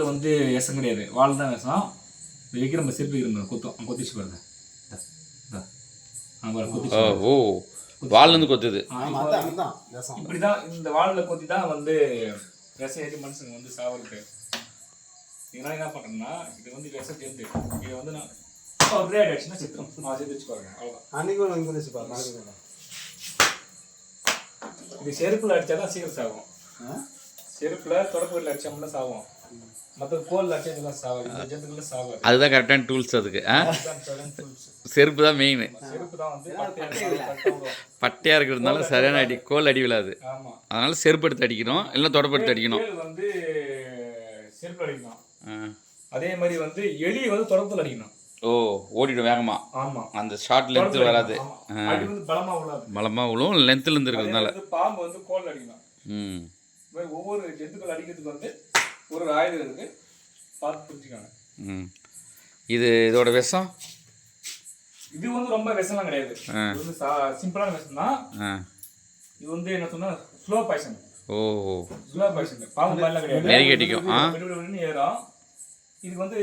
வந்து விஷம் கிடையாது, வால் தான் விஷம். இந்த வைக்கிற நம்ம செருப்பு வைக்கிற கொத்தும், கொத்திச்சு பாருங்க. ஓ, வால்லேருந்து கொத்துது. இப்படிதான் இந்த வாலில் கொத்தி தான் வந்து விஷம் ஏறி மனுஷங்க வந்து சாவறது. இதெல்லாம் என்ன பண்ணுறேன்னா, இது வந்து விஷம் சேர்ந்து இதை வந்து நான் ஒரே ஆயிடுச்சுன்னா சித்திரம் நான் சேர்த்து வச்சு பாருங்க. அவ்வளோதான். இது செருப்பில் அடித்தா தான் சீக்கிரம் சாகும். செருப்பில் தொடப்பூரில் அடித்தோம்னா சாகும். மற்ற கோல் அடிச்சதுலாம் சாகாது, இந்த ஜந்துக்கெல்லாம் சாகாது. அதுதான் கரெக்டான டூல்ஸ் அதுக்கு. செருப்பு தான் மெயின். செருப்பு தான் வந்து பட்டையாக இருக்கிறதுனால சரியான அடி, கோல் அடி விழாது. அதனால செருப்பு எடுத்து அடிக்கணும், இல்லை தொடப்படுத்து அடிக்கணும். வந்து செருப்பு அடிக்கணும். அதே மாதிரி வந்து எலி வந்து தொடப்பத்தில் அடிக்கணும். ஓ, ஓடிடும் வேகமா. ஆமாம், அந்த ஷார்ட் லென்த்து வராது. அடி வந்து பலமாக விழாது, பலமாக விழும், லென்த்தில் இருக்கிறதுனால. பாம்பு வந்து கோல் அடிக்கணும். ஒவ்வொரு ஜந்துக்கள் அடிக்கிறதுக்கு வந்து ஒரு ஆயுதம் இருக்கு, பார்த்து புரிஞ்சுக்காங்க. இது இதோட விஷம் இது வந்து ரொம்ப விஷம்லாம் கிடையாது, இது வந்து சிம்பிளான விஷம் தான். இது வந்து என்ன சொன்னா ஸ்லோ பாய்சன். ஓ, ஸ்லோ பாய்சன், பாம்பு மாதிரிலாம் கிடையாது, நெருங்கி அடிக்கும். ஏறும். இதுக்கு வந்து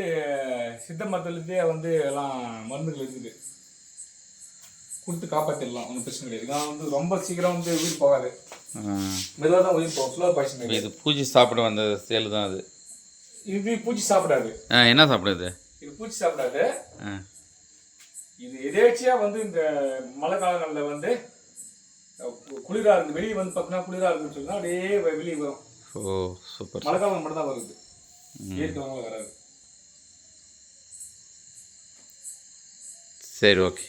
சித்த மருத்துவத்திலே வந்து எல்லாம் மருந்துகள் இருக்குது, கொடுத்து காப்பாற்றிடலாம், ஒன்றும் பிரச்சனை கிடையாது. இதெல்லாம் வந்து ரொம்ப சீக்கிரம் வந்து உயிர் போகாது, மெதுவாக தான் உயிர் போகும். Slow poison. இது பூச்சி சாப்பிட வந்த சேல் தான் அது. இது பூச்சி சாப்பிடாது. என்ன சாப்பிடுது? இது பூச்சி சாப்பிடாது. இது எதேச்சியா வந்து இந்த மழை காலங்களில் வந்து குளிராக இருக்குது, வெளியே வந்து பார்த்தீங்கன்னா குளிராக இருக்குன்னு சொன்னால் அப்படியே வெளியே வரும். ஓ, சூப்பர். மழை காலம் மட்டும் தான் வருது, இயற்கை வராது. சரி, ஓகே.